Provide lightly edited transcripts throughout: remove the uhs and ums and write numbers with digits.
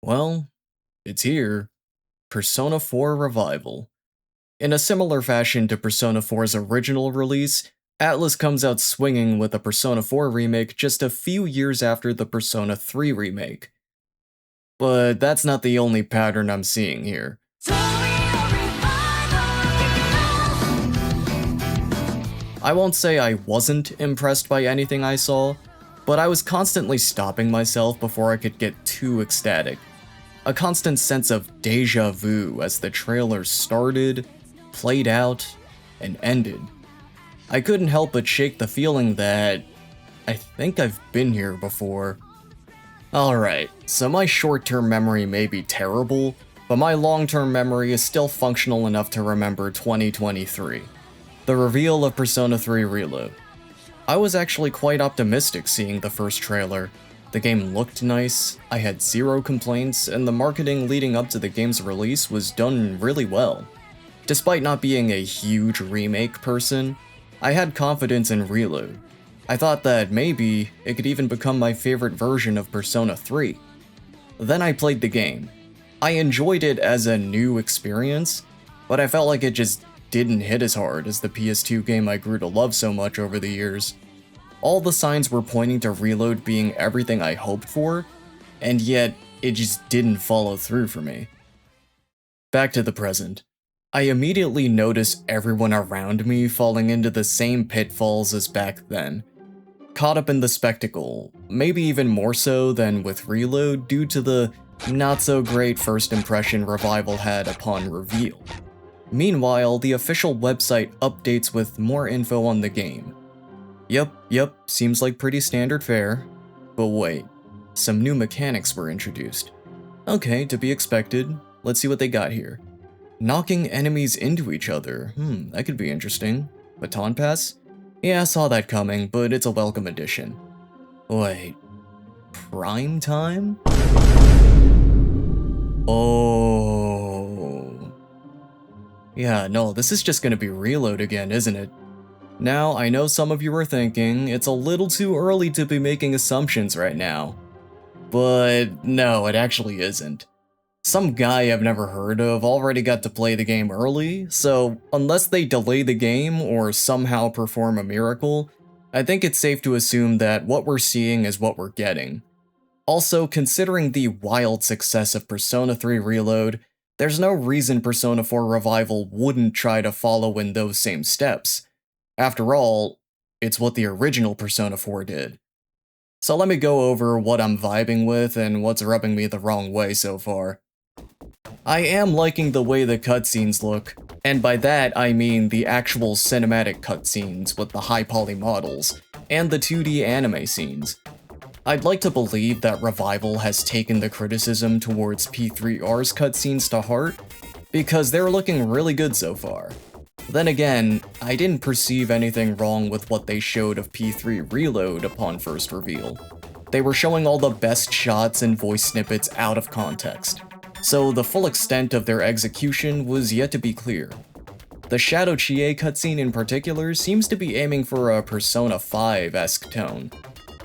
Well, it's here. Persona 4 Revival. In a similar fashion to Persona 4's original release, Atlus comes out swinging with a Persona 4 remake just a few years after the Persona 3 remake. But that's not the only pattern I'm seeing here. I won't say I wasn't impressed by anything I saw, but I was constantly stopping myself before I could get too ecstatic. A constant sense of deja vu as the trailer started, played out, and ended. I couldn't help but shake the feeling that I think I've been here before. Alright, so my short-term memory may be terrible, but my long-term memory is still functional enough to remember 2023. The reveal of Persona 3 Reload. I was actually quite optimistic seeing the first trailer. The game looked nice, I had zero complaints, and the marketing leading up to the game's release was done really well. Despite not being a huge remake person, I had confidence in Reload. I thought that maybe it could even become my favorite version of Persona 3. Then I played the game. I enjoyed it as a new experience, but I felt like it just didn't hit as hard as the PS2 game I grew to love so much over the years. All the signs were pointing to Reload being everything I hoped for, and yet it just didn't follow through for me. Back to the present. I immediately noticed everyone around me falling into the same pitfalls as back then. Caught up in the spectacle, maybe even more so than with Reload due to the not-so-great first impression Revival had upon reveal. Meanwhile, the official website updates with more info on the game. Yep, seems like pretty standard fare. But wait, some new mechanics were introduced. Okay, to be expected. Let's see what they got here. Knocking enemies into each other. That could be interesting. Baton pass? Yeah, I saw that coming, but it's a welcome addition. Wait, prime time? Oh. Yeah, no, this is just gonna be Reload again, isn't it? Now, I know some of you are thinking, it's a little too early to be making assumptions right now. But no, it actually isn't. Some guy I've never heard of already got to play the game early, so unless they delay the game or somehow perform a miracle, I think it's safe to assume that what we're seeing is what we're getting. Also, considering the wild success of Persona 3 Reload, there's no reason Persona 4 Revival wouldn't try to follow in those same steps. After all, it's what the original Persona 4 did. So let me go over what I'm vibing with and what's rubbing me the wrong way so far. I am liking the way the cutscenes look, and by that I mean the actual cinematic cutscenes with the high poly models, and the 2D anime scenes. I'd like to believe that Revival has taken the criticism towards P3R's cutscenes to heart, because they're looking really good so far. Then again, I didn't perceive anything wrong with what they showed of P3 Reload upon first reveal. They were showing all the best shots and voice snippets out of context, so the full extent of their execution was yet to be clear. The Shadow Chie cutscene in particular seems to be aiming for a Persona 5-esque tone.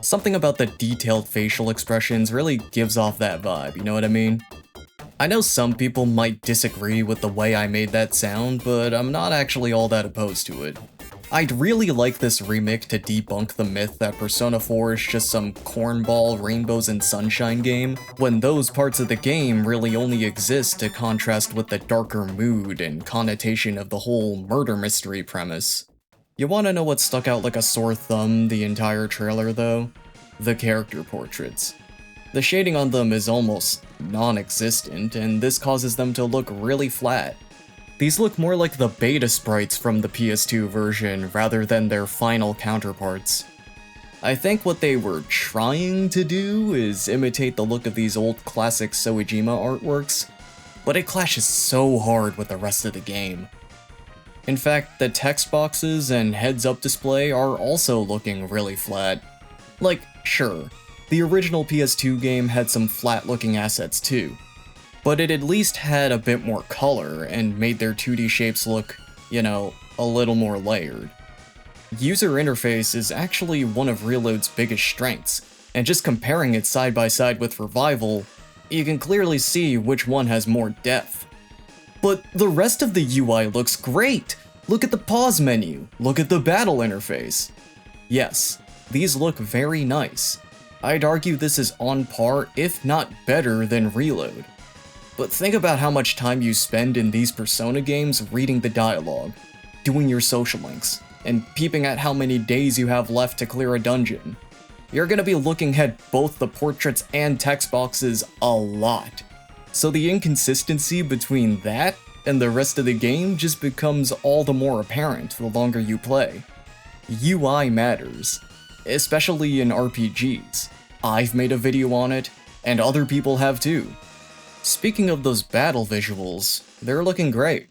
Something about the detailed facial expressions really gives off that vibe, you know what I mean? I know some people might disagree with the way I made that sound, but I'm not actually all that opposed to it. I'd really like this remake to debunk the myth that Persona 4 is just some cornball rainbows and sunshine game, when those parts of the game really only exist to contrast with the darker mood and connotation of the whole murder mystery premise. You wanna know what stuck out like a sore thumb the entire trailer though? The character portraits. The shading on them is almost non-existent, and this causes them to look really flat. These look more like the beta sprites from the PS2 version rather than their final counterparts. I think what they were trying to do is imitate the look of these old classic Soejima artworks, but it clashes so hard with the rest of the game. In fact, the text boxes and heads-up display are also looking really flat. Like, sure, the original PS2 game had some flat-looking assets too, but it at least had a bit more color and made their 2D shapes look, you know, a little more layered. User interface is actually one of Reload's biggest strengths, and just comparing it side by side with Revival, You can clearly see which one has more depth. But the rest of the UI looks great! Look at the pause menu, look at the battle interface. Yes, these look very nice. I'd argue this is on par, if not better, than Reload. But think about how much time you spend in these Persona games reading the dialogue, doing your social links, and peeping at how many days you have left to clear a dungeon. You're gonna be looking at both the portraits and text boxes a lot. So the inconsistency between that and the rest of the game just becomes all the more apparent the longer you play. UI matters, especially in RPGs. I've made a video on it, and other people have too. Speaking of those battle visuals, they're looking great.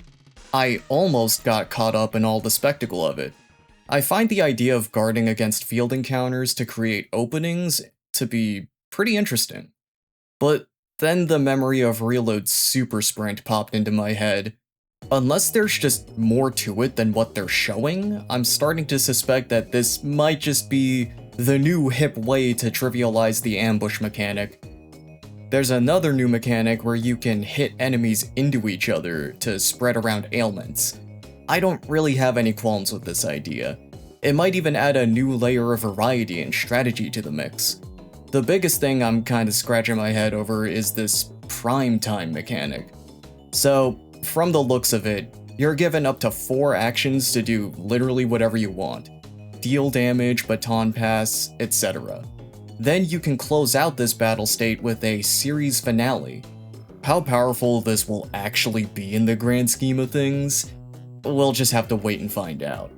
I almost got caught up in all the spectacle of it. I find the idea of guarding against field encounters to create openings to be pretty interesting. But then the memory of Reload's Super Sprint popped into my head. Unless there's just more to it than what they're showing, I'm starting to suspect that this might just be the new hip way to trivialize the ambush mechanic. There's another new mechanic where you can hit enemies into each other to spread around ailments. I don't really have any qualms with this idea. It might even add a new layer of variety and strategy to the mix. The biggest thing I'm kinda scratching my head over is this prime time mechanic. So, from the looks of it, you're given up to 4 actions to do literally whatever you want. Deal damage, baton pass, etc. Then you can close out this battle state with a series finale. How powerful this will actually be in the grand scheme of things, we'll just have to wait and find out.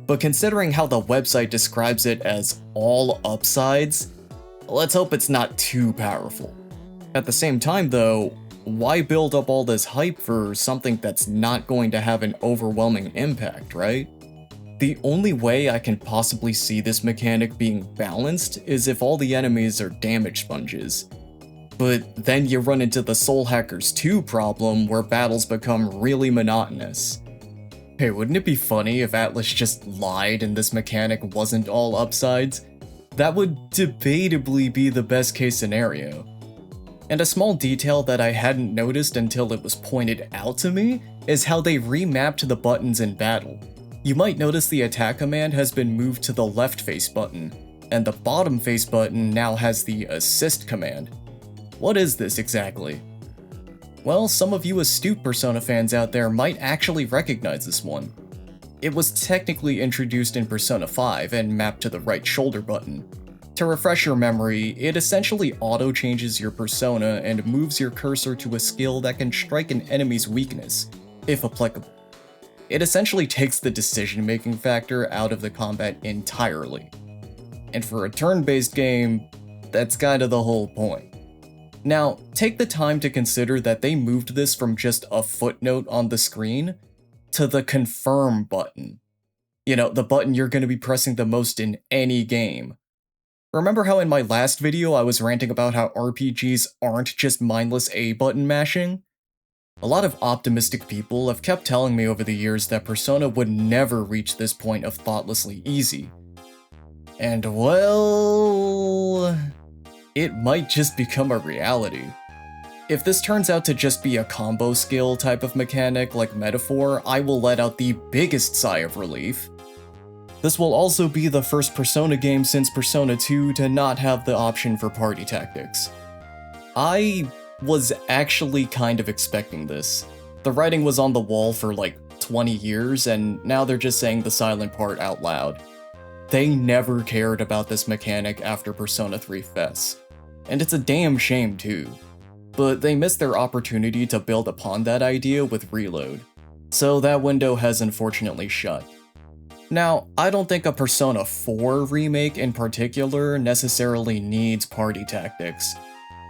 But considering how the website describes it as all upsides, let's hope it's not too powerful. At the same time though, why build up all this hype for something that's not going to have an overwhelming impact, right? The only way I can possibly see this mechanic being balanced is if all the enemies are damage sponges. But then you run into the Soul Hackers 2 problem where battles become really monotonous. Hey, wouldn't it be funny if Atlas just lied and this mechanic wasn't all upsides? That would debatably be the best case scenario. And a small detail that I hadn't noticed until it was pointed out to me is how they remapped the buttons in battle. You might notice the attack command has been moved to the left face button, and the bottom face button now has the assist command. What is this exactly? Well, some of you astute Persona fans out there might actually recognize this one. It was technically introduced in Persona 5 and mapped to the right shoulder button. To refresh your memory, it essentially auto-changes your persona and moves your cursor to a skill that can strike an enemy's weakness, if applicable. It essentially takes the decision-making factor out of the combat entirely. And for a turn-based game, that's kinda the whole point. Now, take the time to consider that they moved this from just a footnote on the screen to the confirm button. You know, the button you're gonna be pressing the most in any game. Remember how in my last video I was ranting about how RPGs aren't just mindless A button mashing? A lot of optimistic people have kept telling me over the years that Persona would never reach this point of thoughtlessly easy. And well, it might just become a reality. If this turns out to just be a combo skill type of mechanic like Metaphor, I will let out the biggest sigh of relief. This will also be the first Persona game since Persona 2 to not have the option for party tactics. I was actually kind of expecting this. The writing was on the wall for like 20 years, and now they're just saying the silent part out loud. They never cared about this mechanic after Persona 3 FES. And it's a damn shame too. But they missed their opportunity to build upon that idea with Reload. So that window has unfortunately shut. Now, I don't think a Persona 4 remake in particular necessarily needs party tactics.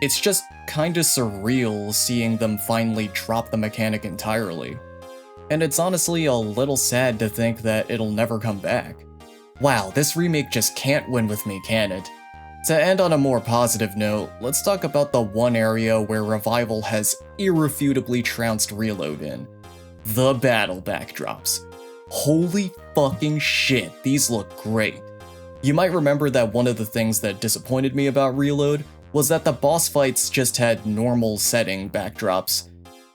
It's just kinda surreal seeing them finally drop the mechanic entirely. And it's honestly a little sad to think that it'll never come back. Wow, this remake just can't win with me, can it? To end on a more positive note, let's talk about the one area where Revival has irrefutably trounced Reload in. The battle backdrops. Holy fucking shit, these look great. You might remember that one of the things that disappointed me about Reload was that the boss fights just had normal setting backdrops.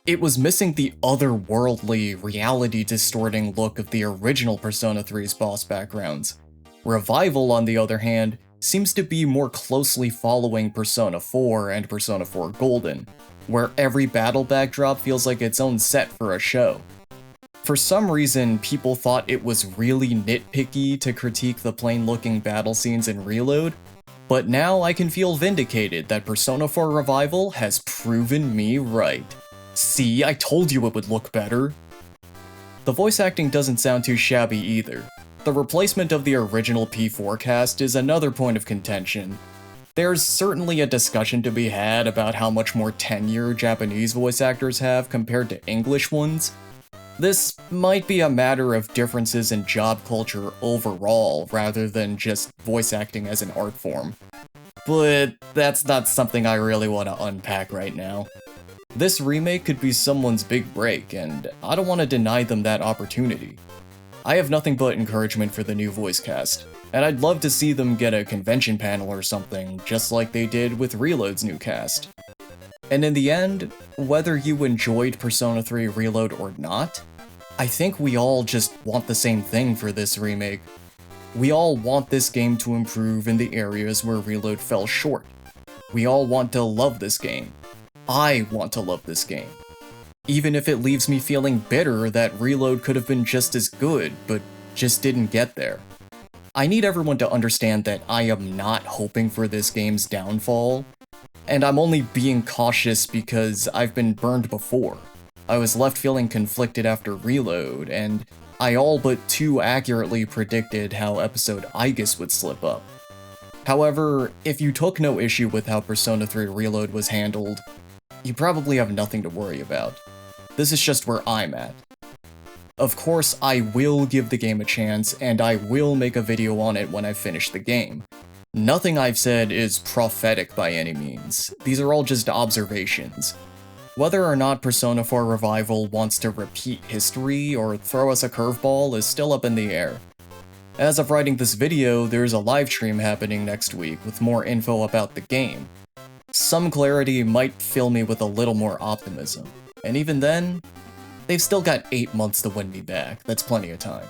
It was missing the otherworldly, reality-distorting look of the original Persona 3's boss backgrounds. Revival, on the other hand, seems to be more closely following Persona 4 and Persona 4 Golden, where every battle backdrop feels like its own set for a show. For some reason, people thought it was really nitpicky to critique the plain-looking battle scenes in Reload, but now I can feel vindicated that Persona 4 Revival has proven me right. See, I told you it would look better. The voice acting doesn't sound too shabby either. The replacement of the original P4 cast is another point of contention. There's certainly a discussion to be had about how much more tenure Japanese voice actors have compared to English ones. This might be a matter of differences in job culture overall, rather than just voice acting as an art form. But that's not something I really want to unpack right now. This remake could be someone's big break, and I don't want to deny them that opportunity. I have nothing but encouragement for the new voice cast, and I'd love to see them get a convention panel or something, just like they did with Reload's new cast. And in the end, whether you enjoyed Persona 3 Reload or not, I think we all just want the same thing for this remake. We all want this game to improve in the areas where Reload fell short. We all want to love this game. I want to love this game. Even if it leaves me feeling bitter that Reload could have been just as good, but just didn't get there. I need everyone to understand that I am not hoping for this game's downfall, and I'm only being cautious because I've been burned before. I was left feeling conflicted after Reload, and I all but too accurately predicted how episode Aegis would slip up. However, if you took no issue with how Persona 3 Reload was handled, you probably have nothing to worry about. This is just where I'm at. Of course, I will give the game a chance, and I will make a video on it when I finish the game. Nothing I've said is prophetic by any means. These are all just observations. Whether or not Persona 4 Revival wants to repeat history or throw us a curveball is still up in the air. As of writing this video, there's a live stream happening next week with more info about the game. Some clarity might fill me with a little more optimism, and even then, they've still got 8 months to win me back. That's plenty of time.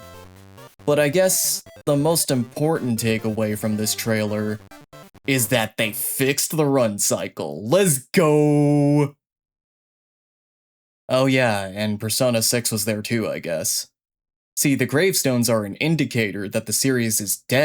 But I guess the most important takeaway from this trailer is that they fixed the run cycle. Let's go! Oh yeah, and Persona 6 was there too, I guess. See, the gravestones are an indicator that the series is dead.